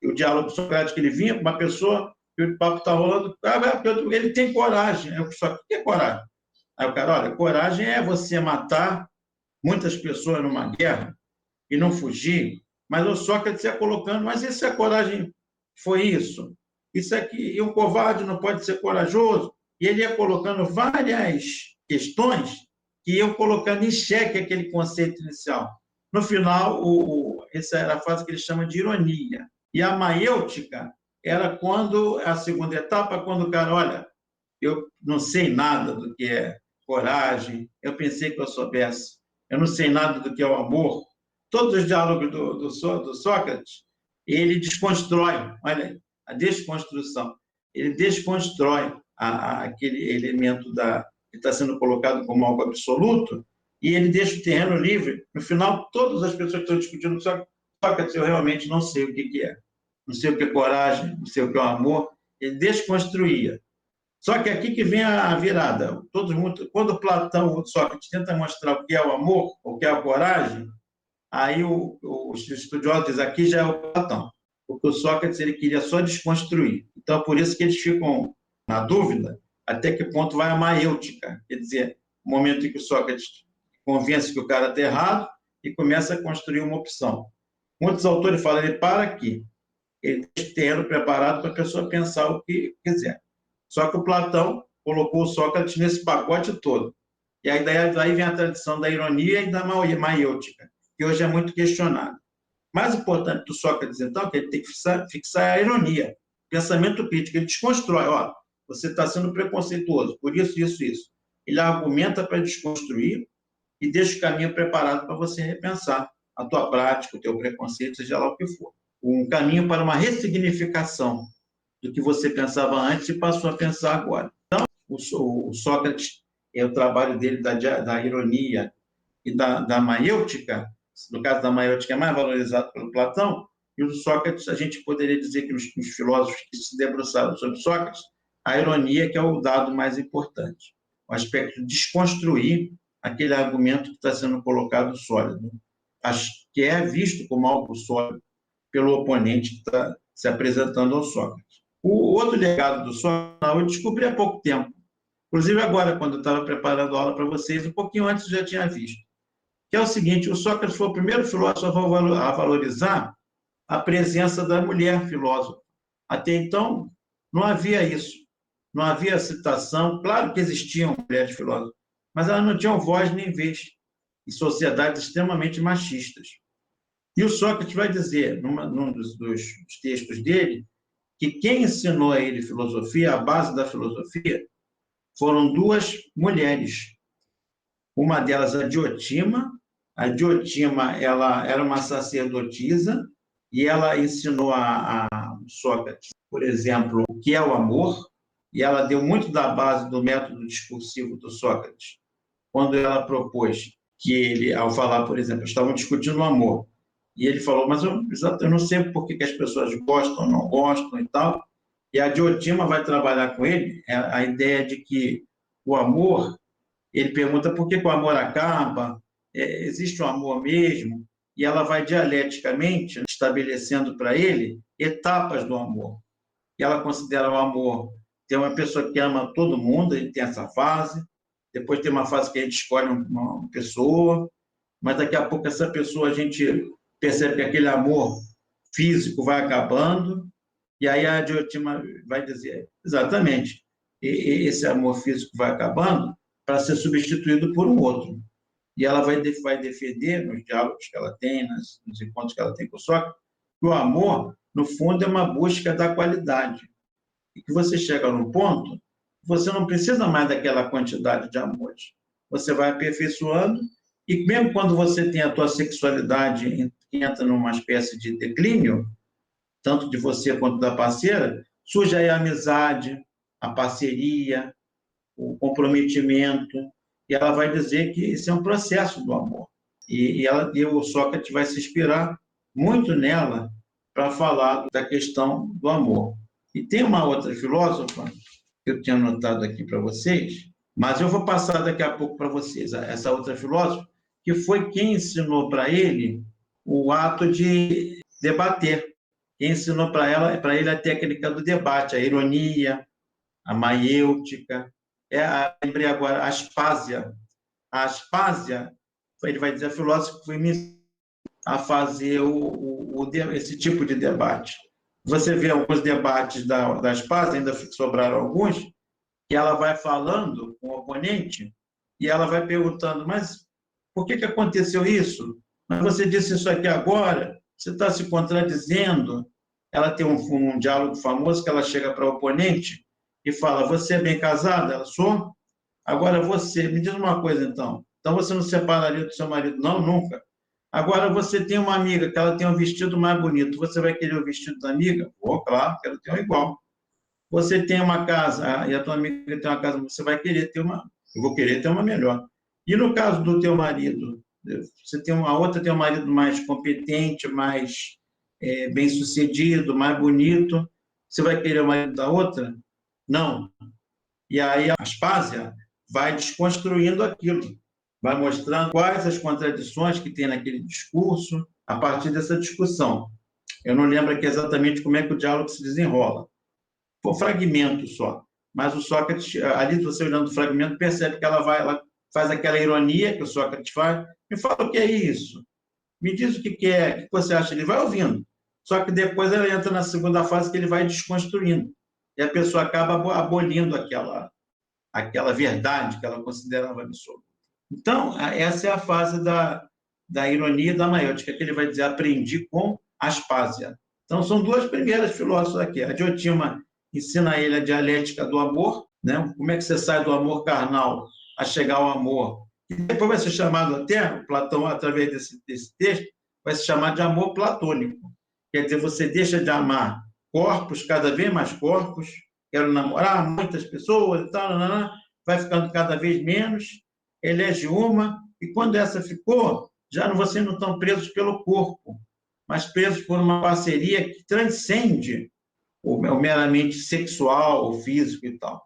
E o diálogo socrático, ele vinha com uma pessoa, e o papo está rolando, ele tem coragem. Eu só, o que é coragem? Aí o cara, olha, coragem é você matar muitas pessoas numa guerra e não fugir, mas o Sócrates ia colocando, mas isso é coragem, foi isso. Isso aqui, e um covarde não pode ser corajoso. E ele ia colocando várias questões que iam colocando em xeque aquele conceito inicial. No final, essa era a fase que ele chama de ironia. E a maêutica era quando, a segunda etapa, quando o cara, olha, eu não sei nada do que é coragem, eu pensei que eu soubesse, eu não sei nada do que é o amor. Todos os diálogos do Sócrates, ele desconstrói, olha aí, a desconstrução, ele desconstrói aquele elemento que está sendo colocado como algo absoluto, e ele deixa o terreno livre. No final, todas as pessoas que estão discutindo Sócrates, eu realmente não sei o que é. Não sei o que é coragem, não sei o que é o amor. Ele desconstruía. Só que aqui que vem a virada. Quando Platão, o Sócrates, tenta mostrar o que é o amor, o que é a coragem, aí os estudiosos aqui já é o Platão. Porque o Sócrates ele queria só desconstruir. Então, por isso que eles ficam na dúvida até que ponto vai a maêutica. Quer dizer, o momento em que o Sócrates convence que o cara está errado e começa a construir uma opção. Muitos autores falam, ele para aqui. Ele deixa o terreno preparado para a pessoa pensar o que quiser. Só que o Platão colocou o Sócrates nesse pacote todo. E aí daí vem a tradição da ironia e da maêutica, que hoje é muito questionada. Mais importante do Sócrates, então, que ele tem que fixar a ironia, pensamento crítico. Ele desconstrói, ó, você está sendo preconceituoso, por isso, isso, isso. Ele argumenta para desconstruir e deixa o caminho preparado para você repensar a tua prática, o teu preconceito, seja lá o que for. Um caminho para uma ressignificação do que você pensava antes e passou a pensar agora. Então, o Sócrates, o trabalho dele da ironia e da maêutica, no caso da maêutica é mais valorizado pelo Platão, e o Sócrates, a gente poderia dizer que os filósofos que se debruçaram sobre Sócrates, a ironia que é o dado mais importante, o aspecto de desconstruir aquele argumento que está sendo colocado sólido, que é visto como algo sólido pelo oponente que está se apresentando ao Sócrates. O outro legado do Sócrates, eu descobri há pouco tempo, inclusive agora, quando eu estava preparando a aula para vocês, um pouquinho antes eu já tinha visto, que é o seguinte: o Sócrates foi o primeiro filósofo a valorizar a presença da mulher filósofa. Até então, não havia isso, não havia citação. Claro que existiam mulheres filósofas, mas elas não tinham voz nem vez em sociedades extremamente machistas. E o Sócrates vai dizer, num dos textos dele, que quem ensinou a ele filosofia, a base da filosofia, foram duas mulheres. Uma delas, a Diotima. A Diotima, ela era uma sacerdotisa e ela ensinou a Sócrates, por exemplo, o que é o amor, e ela deu muito da base do método discursivo do Sócrates, quando ela propôs que ele, ao falar, por exemplo, estavam discutindo o amor, e ele falou, mas eu não sei por que as pessoas gostam ou não gostam e tal, e a Diotima vai trabalhar com ele a ideia de que o amor, ele pergunta por que o amor acaba, existe o amor mesmo, e ela vai dialeticamente estabelecendo para ele etapas do amor. E ela considera o amor, tem uma pessoa que ama todo mundo, ele tem essa fase, depois tem uma fase que a gente escolhe uma pessoa, mas daqui a pouco essa pessoa a gente percebe que aquele amor físico vai acabando, e aí a Diotima vai dizer, Exatamente. Esse amor físico vai acabando para ser substituído por um outro. E ela vai defender, nos diálogos que ela tem, nos encontros que ela tem com o Sócrates, que o amor, no fundo, é uma busca da qualidade. E que você chega num ponto, você não precisa mais daquela quantidade de amores. Você vai aperfeiçoando, e mesmo quando você tem a tua sexualidade que entra numa espécie de declínio, tanto de você quanto da parceira, surge aí a amizade, a parceria, o comprometimento, e ela vai dizer que isso é um processo do amor. E o Sócrates vai se inspirar muito nela para falar da questão do amor. E tem uma outra filósofa, que eu tinha anotado aqui para vocês, mas eu vou passar daqui a pouco para vocês, essa outra filósofa, que foi quem ensinou para ele o ato de debater. Quem ensinou para ele a técnica do debate, a ironia, a maiêutica, lembrei agora, a Aspásia. A Aspásia, ele vai dizer, a filósofa que foi me a fazer esse tipo de debate. Você vê alguns debates da Aspásia, ainda sobraram alguns, que ela vai falando com o oponente e ela vai perguntando, mas por que aconteceu isso? Mas você disse isso aqui agora, você está se contradizendo. Ela tem um diálogo famoso que ela chega para o oponente e fala, você é bem casada? Ela, sou. Agora você, me diz uma coisa então. Então você não separaria do seu marido? Não, nunca. Agora você tem uma amiga que ela tem um vestido mais bonito. Você vai querer o vestido da amiga? Oh, claro, quero ter um igual. Você tem uma casa, e a tua amiga tem uma casa, você vai querer ter uma, eu vou querer ter uma melhor. E no caso do teu marido, você tem uma outra, tem um marido mais competente, mais bem-sucedido, mais bonito, você vai querer o marido da outra? Não. E aí a Aspásia vai desconstruindo aquilo, vai mostrando quais as contradições que tem naquele discurso a partir dessa discussão. Eu não lembro aqui exatamente como é que o diálogo se desenrola. Foi um fragmento só. Mas o Sócrates, ali você olhando o fragmento, percebe que ela faz aquela ironia que o Sócrates faz. Me fala o que é isso. Me diz o que é, o que você acha. Ele vai ouvindo. Só que depois ela entra na segunda fase que ele vai desconstruindo. E a pessoa acaba abolindo aquela verdade que ela considerava absoluta. Então, essa é a fase da ironia e da maiêutica, que ele vai dizer, aprendi com Aspásia. Então, são duas primeiras filósofas aqui. A Diotima ensina ele a dialética do amor, né? Como é que você sai do amor carnal a chegar ao amor. E depois vai ser chamado até, Platão, através desse texto, vai se chamar de amor platônico. Quer dizer, você deixa de amar corpos, cada vez mais corpos, quero namorar muitas pessoas e tal, vai ficando cada vez menos, elege uma, e quando essa ficou, já vocês não estão presos pelo corpo, mas presos por uma parceria que transcende o meramente sexual, o físico e tal.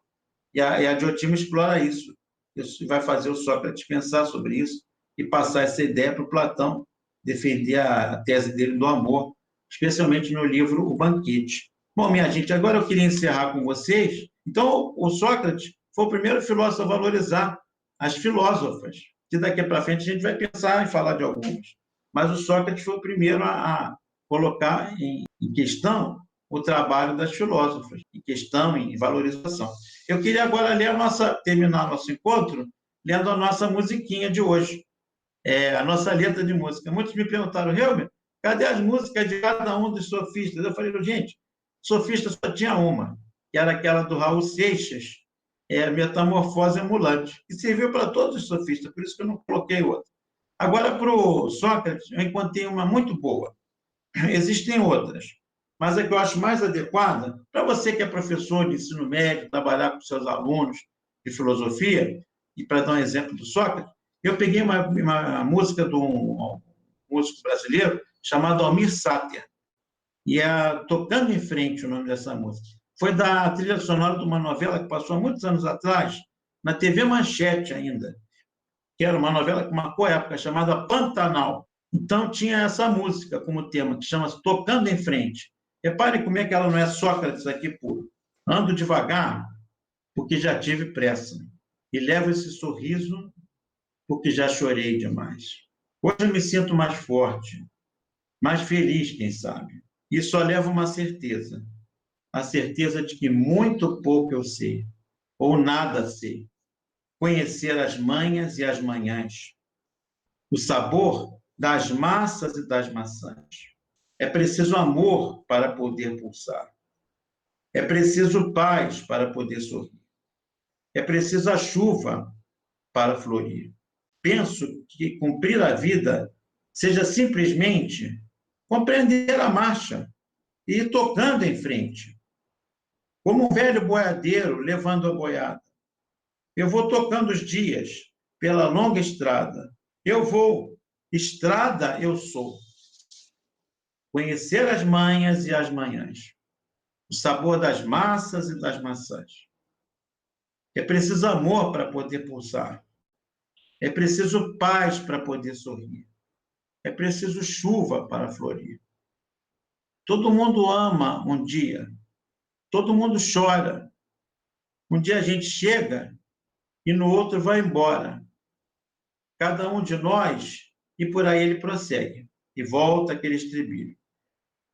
E a Diotima explora isso. Isso vai fazer o Sócrates pensar sobre isso e passar essa ideia para o Platão defender a tese dele do amor, especialmente no livro O Banquete. Bom, minha gente, agora eu queria encerrar com vocês. Então, o Sócrates foi o primeiro filósofo a valorizar as filósofas, que daqui para frente a gente vai pensar em falar de algumas. Mas o Sócrates foi o primeiro a colocar em questão o trabalho das filósofas, em questão, em valorização. Eu queria agora terminar nosso encontro lendo a nossa musiquinha de hoje, a nossa letra de música. Muitos me perguntaram, Helmer, cadê as músicas de cada um dos sofistas? Eu falei, gente, sofista só tinha uma, que era aquela do Raul Seixas, Metamorfose Ambulante, que serviu para todos os sofistas, por isso que eu não coloquei outra. Agora, para o Sócrates, eu encontrei uma muito boa. Existem outras, mas a que eu acho mais adequada, para você que é professor de ensino médio, trabalhar com seus alunos de filosofia, e para dar um exemplo do Sócrates, eu peguei uma música de um músico brasileiro chamado Almir Sater, e é Tocando em Frente o nome dessa música. Foi da trilha sonora de uma novela que passou há muitos anos atrás, na TV Manchete ainda, que era uma novela que marcou a época, chamada Pantanal. Então, tinha essa música como tema, que chama-se Tocando em Frente. Reparem como é que ela não é Sócrates aqui puro. Ando devagar, porque já tive pressa. E levo esse sorriso, porque já chorei demais. Hoje eu me sinto mais forte, mais feliz, quem sabe. E só levo uma certeza. a certeza de que muito pouco eu sei, ou nada sei. Conhecer as manhas e as manhãs, o sabor das massas e das maçãs. É preciso amor para poder pulsar. É preciso paz para poder sorrir. É preciso a chuva para florir. Penso que cumprir a vida seja simplesmente compreender a marcha e ir tocando em frente, como um velho boiadeiro levando a boiada. Eu vou tocando os dias pela longa estrada. Eu vou, estrada eu sou. Conhecer as manhas e as manhãs, o sabor das massas e das maçãs. É preciso amor para poder pulsar. É preciso paz para poder sorrir. É preciso chuva para florir. Todo mundo ama um dia. Todo mundo chora. Um dia a gente chega e no outro vai embora. Cada um de nós, e por aí ele prossegue. E volta aquele estribilho.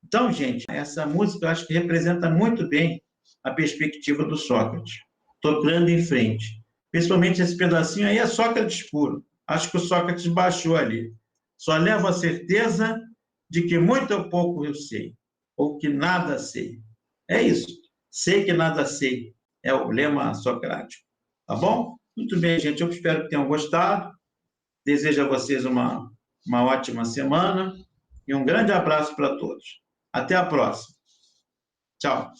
Então, gente, essa música eu acho que representa muito bem a perspectiva do Sócrates, tocando em frente. Principalmente esse pedacinho aí é Sócrates puro. Acho que o Sócrates baixou ali. Só levo a certeza de que muito ou pouco eu sei, ou que nada sei. É isso. Sei que nada sei. É o lema socrático. Tá bom? Muito bem, gente. Eu espero que tenham gostado. Desejo a vocês uma ótima semana e um grande abraço para todos. Até a próxima. Tchau.